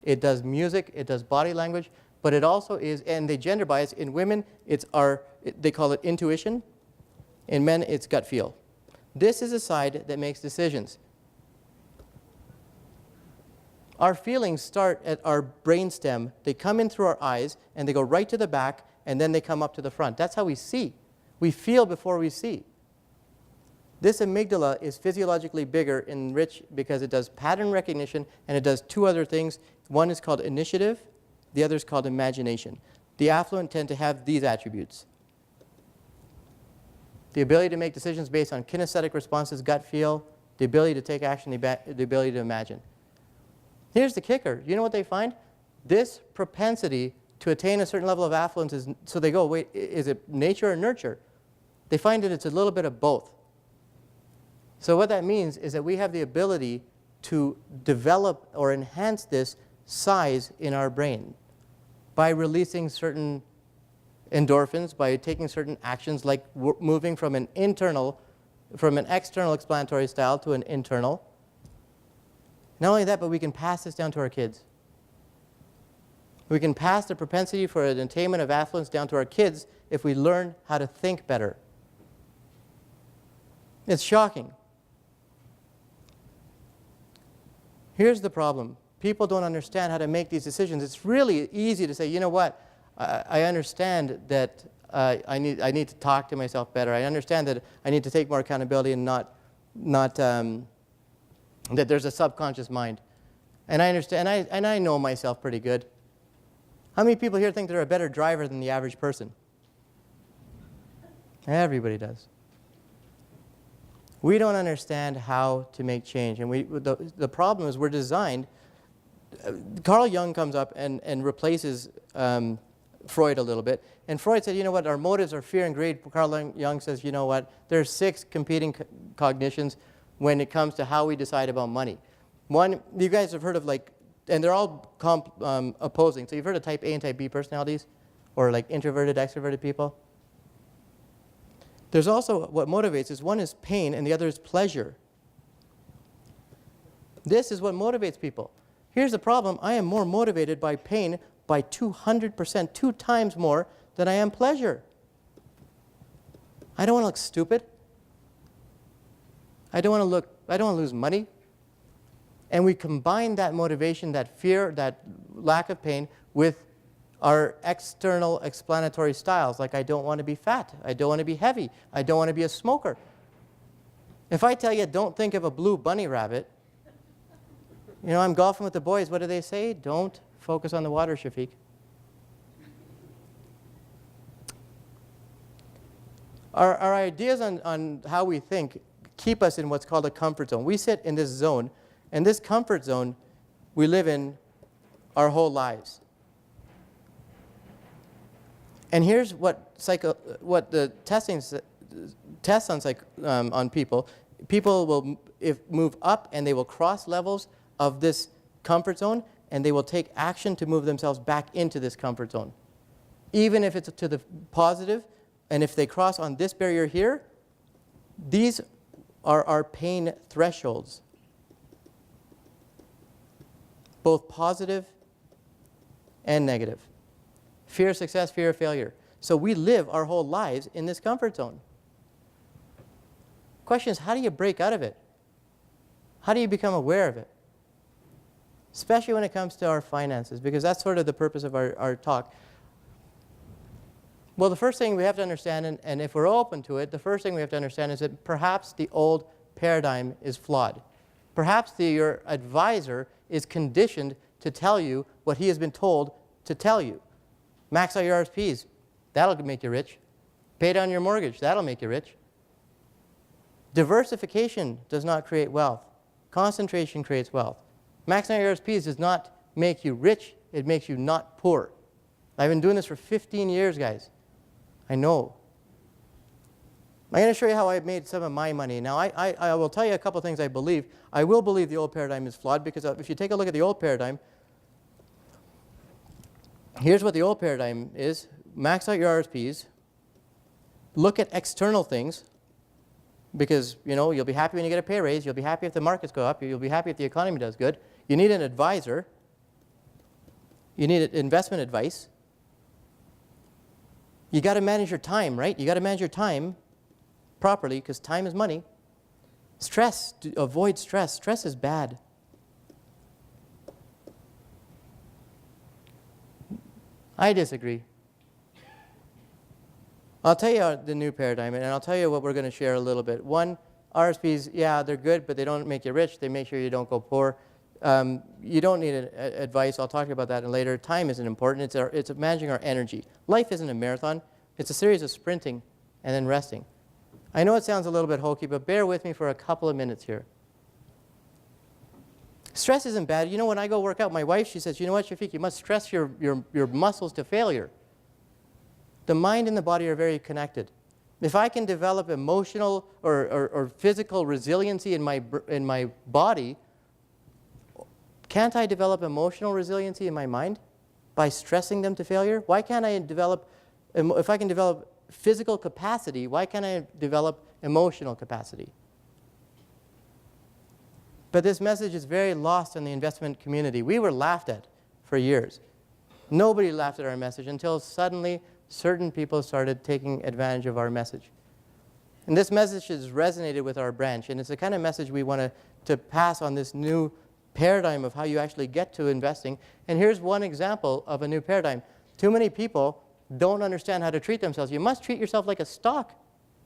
it does music, it does body language, but it also is, and they gender bias. In women, they call it intuition. In men, it's gut feel. This is a side that makes decisions. Our feelings start at our brainstem. They come in through our eyes, and they go right to the back, and then they come up to the front. That's how we see. We feel before we see. This amygdala is physiologically bigger in rich because it does pattern recognition, and it does two other things. One is called initiative. The other is called imagination. The affluent tend to have these attributes. The ability to make decisions based on kinesthetic responses, gut feel, the ability to take action, the ability to imagine. Here's the kicker. You know what they find? This propensity to attain a certain level of affluence is, so they go, wait, is it nature or nurture? They find that it's a little bit of both. So what that means is that we have the ability to develop or enhance this size in our brain by releasing certain endorphins, by taking certain actions like moving from an external explanatory style to an internal. Not only that, but we can pass this down to our kids. We can pass the propensity for an attainment of affluence down to our kids if we learn how to think better. It's shocking. Here's the problem. People don't understand how to make these decisions. It's really easy to say, you know what, I understand that I need to talk to myself better. I understand that I need to take more accountability and not that there's a subconscious mind. And I understand, and I know myself pretty good. How many people here think they're a better driver than the average person? Everybody does. We don't understand how to make change. And the problem is we're designed. Carl Jung comes up and replaces Freud a little bit. And Freud said, you know what, our motives are fear and greed. Carl Jung says, you know what, there are 6 competing cognitions when it comes to how we decide about money. One, you guys have heard of and they're all opposing. So you've heard of type A and type B personalities, or like introverted, extroverted people. There's also what motivates is one is pain and the other is pleasure. This is what motivates people. Here's the problem. I am more motivated by pain by 200%, 2 times more than I am pleasure. I don't want to look stupid. I don't want to lose money. And we combine that motivation, that fear, that lack of pain with our external explanatory styles, like I don't want to be fat, I don't want to be heavy, I don't want to be a smoker. If I tell you don't think of a blue bunny rabbit, you know, I'm golfing with the boys, what do they say? Don't focus on the water, Shafik. Our ideas on how we think keep us in what's called a comfort zone. We sit in this zone, and this comfort zone we live in our whole lives. And here's what the tests on people. People will move up and they will cross levels of this comfort zone, and they will take action to move themselves back into this comfort zone. Even if it's to the positive, and if they cross on this barrier here, these are our pain thresholds. Both positive and negative. Fear of success, fear of failure. So we live our whole lives in this comfort zone. Question is, how do you break out of it? How do you become aware of it? Especially when it comes to our finances, because that's sort of the purpose of our talk. Well, the first thing we have to understand, and if we're open to it, the first thing we have to understand is that perhaps the old paradigm is flawed. Perhaps your advisor is conditioned to tell you what he has been told to tell you. Max out your RSPs, that'll make you rich. Pay down your mortgage, that'll make you rich. Diversification does not create wealth. Concentration creates wealth. Maxing out your RSPs does not make you rich, it makes you not poor. I've been doing this for 15 years, guys. I know. I'm going to show you how I've made some of my money. Now, I will tell you a couple things I believe. I will believe the old paradigm is flawed, because if you take a look at the old paradigm, here's what the old paradigm is. Max out your RSPs. Look at external things, because you'll be happy when you get a pay raise. You'll be happy if the markets go up. You'll be happy if the economy does good. You need an advisor. You need investment advice. You got to manage your time, right? You got to manage your time properly because time is money. Stress, avoid stress. Stress is bad. I disagree. I'll tell you the new paradigm, and I'll tell you what we're going to share a little bit. One, RSPs, yeah, they're good, but they don't make you rich. They make sure you don't go poor. You don't need advice. I'll talk about that later. Time isn't important. It's managing our energy. Life isn't a marathon. It's a series of sprinting and then resting. I know it sounds a little bit hokey, but bear with me for a couple of minutes here. Stress isn't bad. You know, when I go work out, my wife, she says, you know what, Shafik, you must stress your muscles to failure. The mind and the body are very connected. If I can develop emotional or physical resiliency in my body, can't I develop emotional resiliency in my mind by stressing them to failure? Why can't I develop, if I can develop physical capacity, why can't I develop emotional capacity? But this message is very lost in the investment community. We were laughed at for years. Nobody laughed at our message until suddenly certain people started taking advantage of our message. And this message has resonated with our branch, and it's the kind of message we want to pass on this new paradigm of how you actually get to investing. And here's one example of a new paradigm. Too many people don't understand how to treat themselves. You must treat yourself like a stock.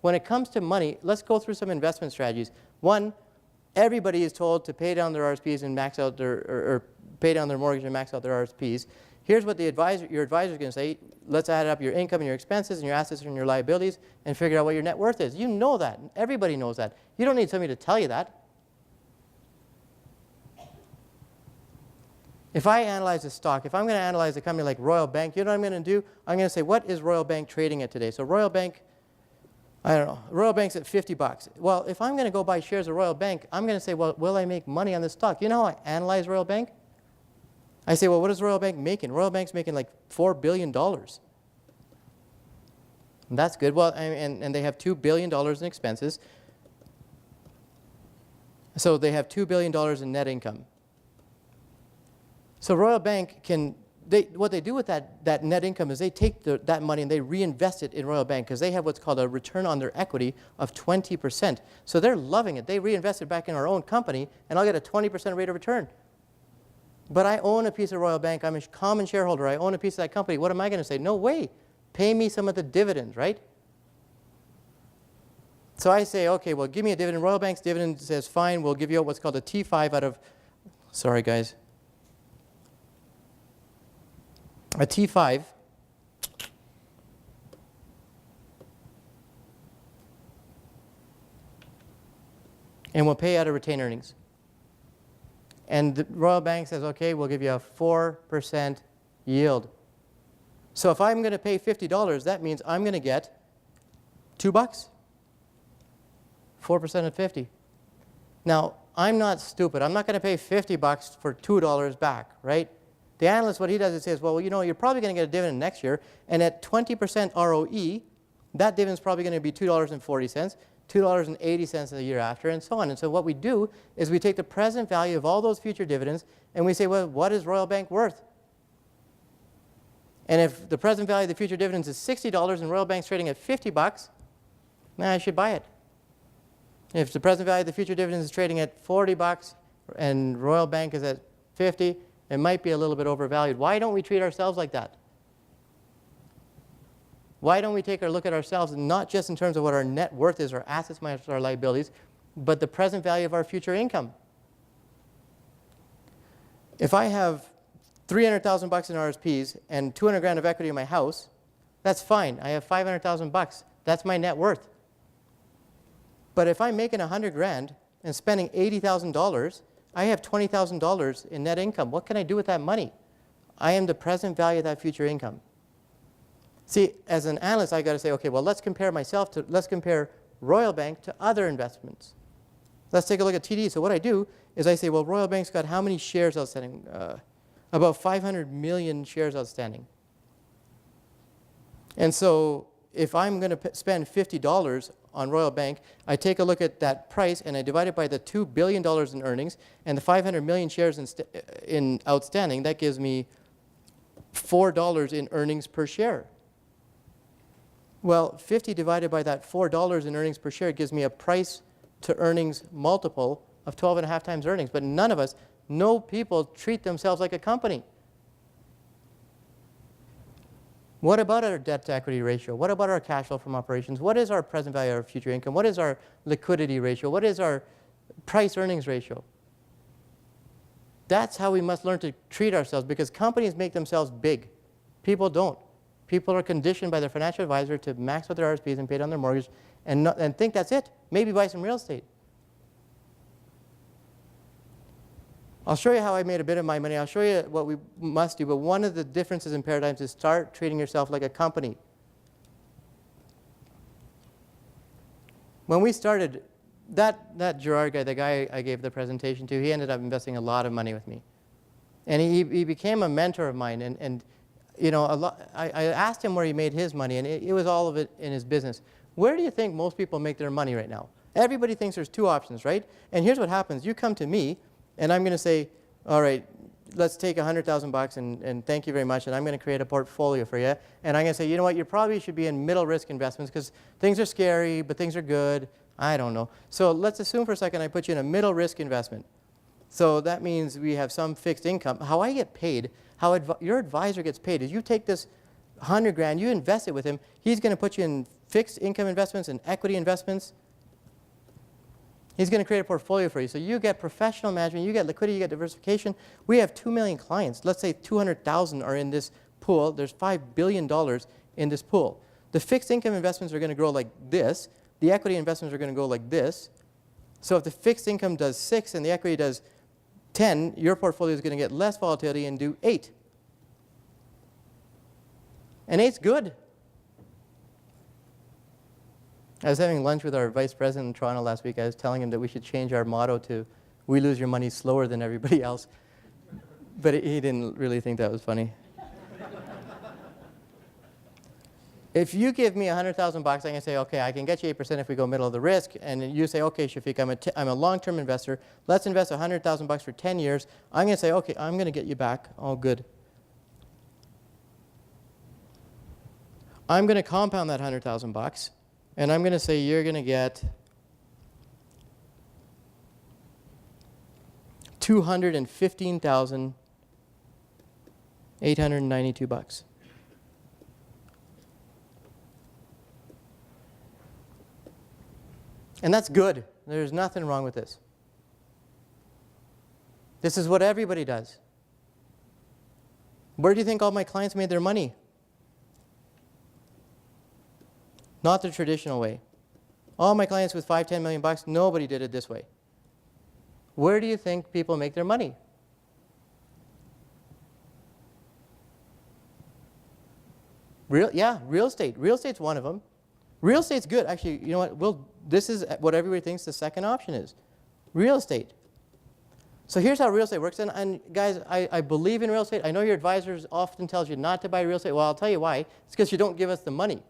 When it comes to money, let's go through some investment strategies. One, everybody is told to pay down their RSPs and max out their, or pay down their mortgage and max out their RSPs. Here's what your advisor is going to say. Let's add up your income and your expenses and your assets and your liabilities and figure out what your net worth is. You know that. Everybody knows that. You don't need somebody to tell you that. If I analyze a stock, if I'm going to analyze a company like Royal Bank, you know what I'm going to do? I'm going to say, what is Royal Bank trading at today? So Royal Bank, I don't know, Royal Bank's at $50. Well, if I'm going to go buy shares of Royal Bank, I'm going to say, well, will I make money on this stock? You know how I analyze Royal Bank? I say, well, what is Royal Bank making? Royal Bank's making like $4 billion. And that's good. Well, and they have $2 billion in expenses. So they have $2 billion in net income. So Royal Bank can, what they do with that net income is they take that money and they reinvest it in Royal Bank because they have what's called a return on their equity of 20%. So they're loving it. They reinvest it back in our own company and I'll get a 20% rate of return. But I own a piece of Royal Bank. I'm a common shareholder. I own a piece of that company. What am I going to say? No way. Pay me some of the dividends, right? So I say, okay, well, give me a dividend. Royal Bank's dividend says, fine, we'll give you what's called a T5 out of, sorry, guys. A T5 and we'll pay out of retained earnings. And the Royal Bank says, okay, we'll give you a 4% yield. So if I'm going to pay $50, that means I'm going to get $2. 4% of 50. Now, I'm not stupid. I'm not going to pay $50 for $2 back, right? The analyst, what he does is says, well, you know, you're probably going to get a dividend next year, and at 20% ROE, that dividend is probably going to be $2.40, $2.80 the year after, and so on. And so what we do is we take the present value of all those future dividends, and we say, well, what is Royal Bank worth? And if the present value of the future dividends is $60 and Royal Bank's trading at $50, I should buy it. If the present value of the future dividends is trading at $40 and Royal Bank is at 50, it might be a little bit overvalued. Why don't we treat ourselves like that? Why don't we take a look at ourselves, not just in terms of what our net worth is, our assets minus our liabilities, but the present value of our future income? If I have $300,000 in RSPs and 200 grand of equity in my house, that's fine. I have $500,000. That's my net worth. But if I'm making 100 grand and spending $80,000, I have $20,000 in net income. What can I do with that money? I am the present value of that future income. See, as an analyst, I got to say, okay, well, let's compare Royal Bank to other investments. Let's take a look at TD. So what I do is I say, well, Royal Bank's got how many shares outstanding? About 500 million shares outstanding. And so if I'm going to spend $50 on Royal Bank, I take a look at that price and I divide it by the $2 billion in earnings and the 500 million shares in outstanding. That gives me $4 in earnings per share. Well, 50 divided by that $4 in earnings per share gives me a price to earnings multiple of 12.5 times earnings. But none of us, no people treat themselves like a company. What about our debt to equity ratio? What about our cash flow from operations? What is our present value of future income? What is our liquidity ratio? What is our price earnings ratio? That's how we must learn to treat ourselves, because companies make themselves big. People don't. People are conditioned by their financial advisor to max out their RSPs and pay down their mortgage and think that's it. Maybe buy some real estate. I'll show you how I made a bit of my money. I'll show you what we must do. But one of the differences in paradigms is start treating yourself like a company. When we started, that Gerard guy, the guy I gave the presentation to, he ended up investing a lot of money with me. And he became a mentor of mine. And you know, I asked him where he made his money, and it was all of it in his business. Where do you think most people make their money right now? Everybody thinks there's two options, right? And here's what happens. You come to me, and I'm going to say, all right, let's take $100,000 and thank you very much, and I'm going to create a portfolio for you. And I'm going to say, you know what, you probably should be in middle risk investments because things are scary, but things are good. I don't know. So let's assume for a second I put you in a middle risk investment. So that means we have some fixed income. How I get paid, how your advisor gets paid is you take this 100 grand, you invest it with him, he's going to put you in fixed income investments and equity investments. He's going to create a portfolio for you. So you get professional management, you get liquidity, you get diversification. We have 2 million clients. Let's say 200,000 are in this pool. There's $5 billion in this pool. The fixed income investments are going to grow like this. The equity investments are going to go like this. So if the fixed income does 6 and the equity does 10, your portfolio is going to get less volatility and do 8. And 8's good. I was having lunch with our vice president in Toronto last week. I was telling him that we should change our motto to, we lose your money slower than everybody else. But he didn't really think that was funny. If you give me $100,000, I'm going to say, okay, I can get you 8% if we go middle of the risk. And you say, okay, Shafik, I'm a long-term investor. Let's invest $100,000 for 10 years. I'm going to say, okay, I'm going to get you back. All good. I'm going to compound that $100,000. And I'm going to say you're going to get $215,892. And that's good. There's nothing wrong with this. This is what everybody does. Where do you think all my clients made their money? Not the traditional way. All my clients with $5, $10 million, nobody did it this way. Where do you think people make their money? Real estate. Real estate's one of them. Real estate's good. Actually, you know what? This is what everybody thinks the second option is. Real estate. So here's how real estate works. And guys, I believe in real estate. I know your advisors often tells you not to buy real estate. Well, I'll tell you why. It's because you don't give us the money.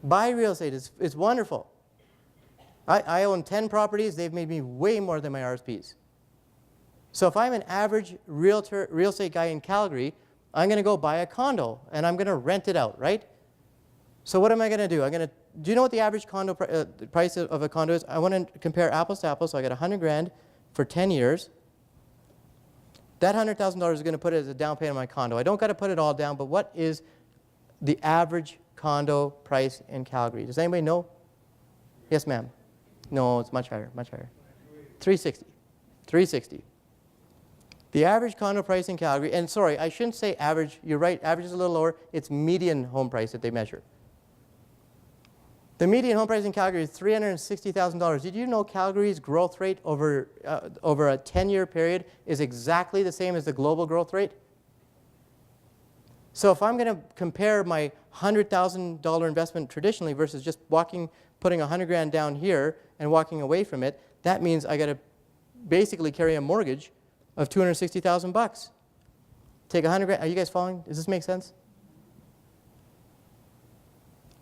Buy real estate. It's wonderful. I own 10 properties. They've made me way more than my RSPs. So if I'm an average real estate guy in Calgary, I'm going to go buy a condo, and I'm going to rent it out, right? So what am I going to do? Do you know what the average condo price of a condo is? I want to compare apples to apples. So I got 100 grand for 10 years. That $100,000 is going to put it as a down payment on my condo. I don't got to put it all down, but what is the average condo price in Calgary? Does anybody know? Yes, ma'am. No, it's much higher, much higher. 360. 360. The average condo price in Calgary, and sorry, I shouldn't say average. You're right, average is a little lower. It's median home price that they measure. The median home price in Calgary is $360,000. Did you know Calgary's growth rate over a 10-year period is exactly the same as the global growth rate? So if I'm going to compare my $100,000 investment traditionally versus just putting 100 grand down here and walking away from it, that means I got to basically carry a mortgage of $260,000. Take 100 grand. Are you guys following? Does this make sense?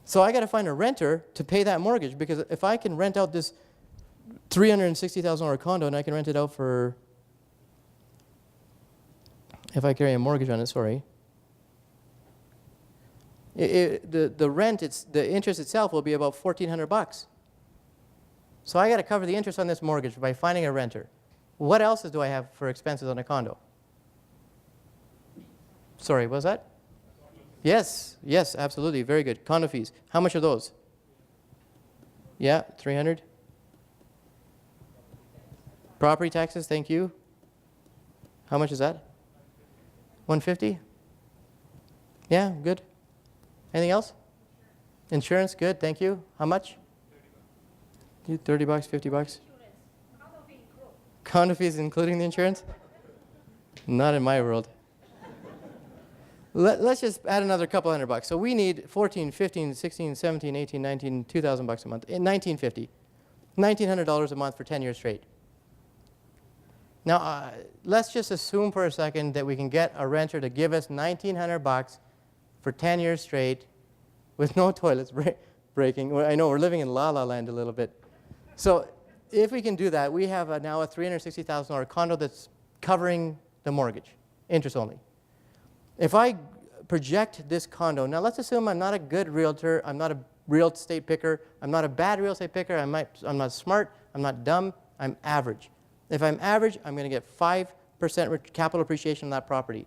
So I got to find a renter to pay that mortgage, because if I can rent out this $360,000 condo and I can rent it out for if I carry a mortgage on it, sorry. The rent, the interest itself will be about $1,400. So I got to cover the interest on this mortgage by finding a renter. What else do I have for expenses on a condo? Sorry, what was that? Yes, yes, absolutely, very good. Condo fees, how much are those? Yeah, 300. Property taxes, thank you. How much is that? 150? Yeah, good. Anything else? Insurance, good, thank you. How much? $30, $50? Condo fees including the insurance? Not in my world. Let's just add another couple $100. So we need 14, 15, 16, 17, 18, 19, $2,000 a month. $1,950. $1,900 a month for 10 years straight. Now, let's just assume for a second that we can get a renter to give us $1,900 for 10 years straight with no toilets breaking. Well, I know we're living in la-la land a little bit. So if we can do that, we have now a $360,000 condo that's covering the mortgage, interest only. If I project this condo, now let's assume I'm not a good realtor, I'm not a real estate picker, I'm not a bad real estate picker, I'm not smart, I'm not dumb, I'm average. If I'm average, I'm going to get 5% capital appreciation on that property.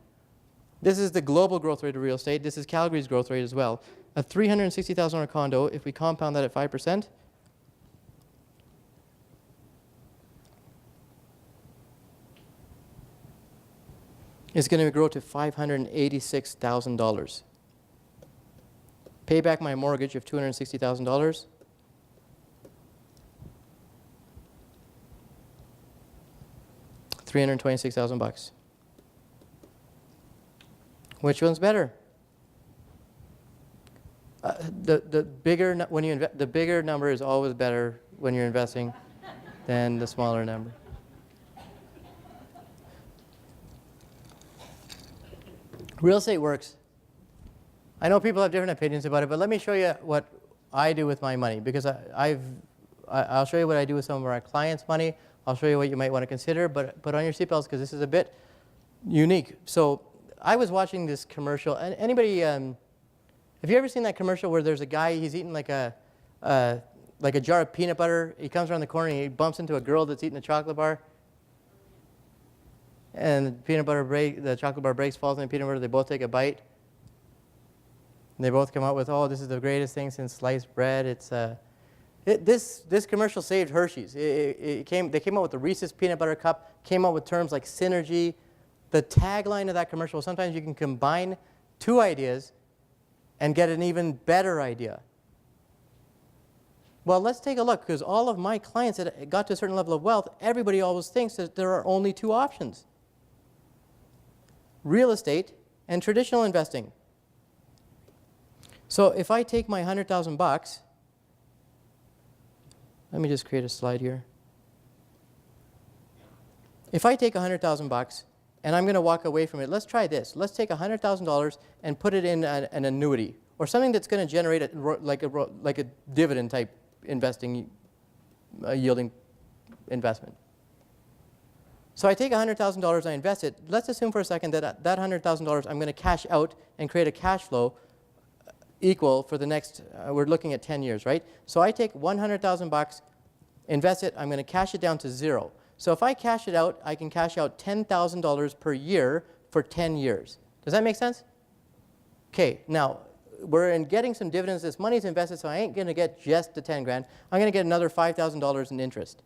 This is the global growth rate of real estate. This is Calgary's growth rate as well. A $360,000 condo, if we compound that at 5%, is going to grow to $586,000. Pay back my mortgage of $260,000. $326,000. Which one's better? The bigger number is always better when you're investing than the smaller number. Real estate works. I know people have different opinions about it, but let me show you what I do with my money, because I'll show you what I do with some of our clients' money. I'll show you what you might want to consider, but put on your seatbelts because this is a bit unique. So I was watching this commercial. And anybody, have you ever seen that commercial where there's a guy, he's eating like a jar of peanut butter. He comes around the corner and he bumps into a girl that's eating a chocolate bar. And the chocolate bar breaks, falls in the peanut butter. They both take a bite. And they both come out with, oh, this is the greatest thing since sliced bread. This commercial saved Hershey's. They came out with the Reese's peanut butter cup, came out with terms like synergy. The tagline of that commercial was sometimes you can combine two ideas and get an even better idea. Well, let's take a look, because all of my clients that got to a certain level of wealth, everybody always thinks that there are only two options: real estate and traditional investing. So if I take my $100,000, let me just create a slide here. If I take $100,000 and I'm going to walk away from it, let's try this. Let's take $100,000 and put it in an annuity, or something that's going to generate like a dividend type investing, yielding investment. So I take $100,000, I invest it. Let's assume for a second that that $100,000 I'm going to cash out and create a cash flow equal for the next, we're looking at 10 years, right? So I take $100,000, invest it, I'm going to cash it down to zero. So if I cash it out, I can cash out $10,000 per year for 10 years. Does that make sense? Okay, now we're getting some dividends. This money's invested, so I ain't going to get just the 10 grand. I'm going to get another $5,000 in interest.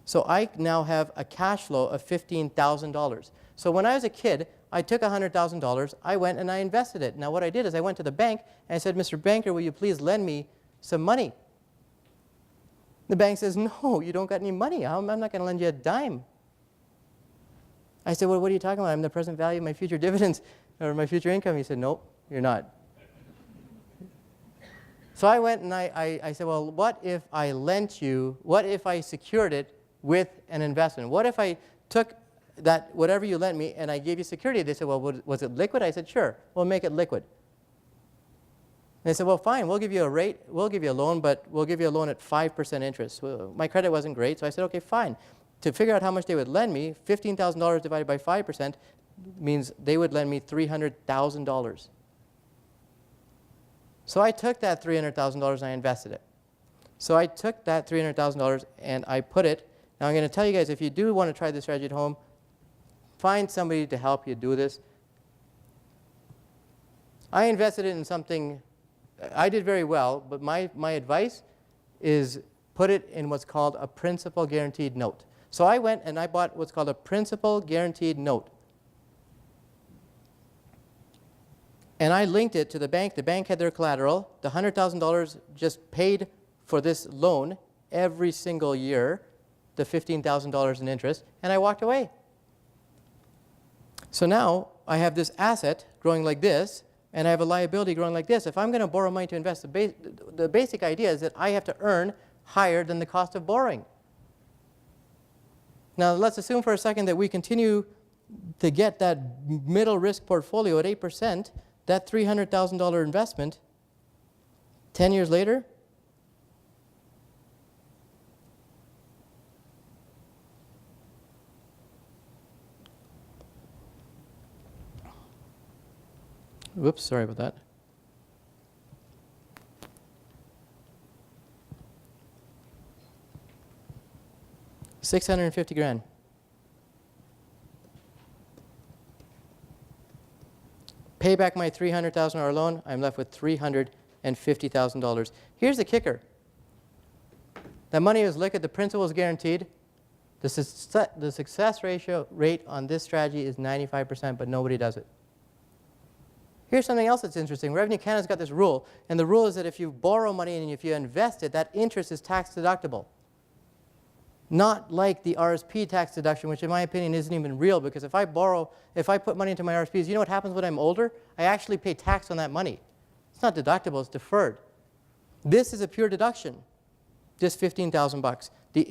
So I now have a cash flow of $15,000. So when I was a kid, I took $100,000, I went and I invested it. Now what I did is I went to the bank and I said, Mr. Banker, will you please lend me some money? The bank says, no, you don't got any money. I'm not going to lend you a dime. I said, well, what are you talking about? I'm the present value of my future dividends or my future income. He said, nope, you're not. So I went and I said, well, what if I lent you, what if I secured it with an investment? What if I took that, whatever you lent me, and I gave you security? They said, well, was it liquid? I said, sure, we'll make it liquid. And they said, well, fine, we'll give you a rate, we'll give you a loan, but we'll give you a loan at 5% interest. Well, my credit wasn't great, so I said, okay, fine. to figure out how much they would lend me, $15,000 divided by 5% means they would lend me $300,000. So I took that $300,000 and I invested it. So I took that $300,000 and I put it. Now I'm going to tell you guys, if you do want to try this strategy at home, find somebody to help you do this. I invested it in something, I did very well, but my advice is put it in what's called a principal guaranteed note. So I went and I bought what's called a principal guaranteed note. And I linked it to the bank. The bank had their collateral. The $100,000 just paid for this loan every single year, the $15,000 in interest, and I walked away. So now I have this asset growing like this, and I have a liability growing like this. If I'm going to borrow money to invest, the basic idea is that I have to earn higher than the cost of borrowing. Now let's assume for a second that we continue to get that middle risk portfolio at 8%, that $300,000 investment, 10 years later, whoops, sorry about that. $650,000. Pay back my $300,000 loan, I'm left with $350,000. Here's the kicker. That money is liquid, the principal is guaranteed. The success rate on this strategy is 95%, but nobody does it. Here's something else that's interesting. Revenue Canada's got this rule, and the rule is that if you borrow money and if you invest it, that interest is tax deductible. Not like the RSP tax deduction, which in my opinion isn't even real, because if I put money into my RSPs, you know what happens when I'm older? I actually pay tax on that money. It's not deductible, it's deferred. This is a pure deduction, just $15,000 bucks. The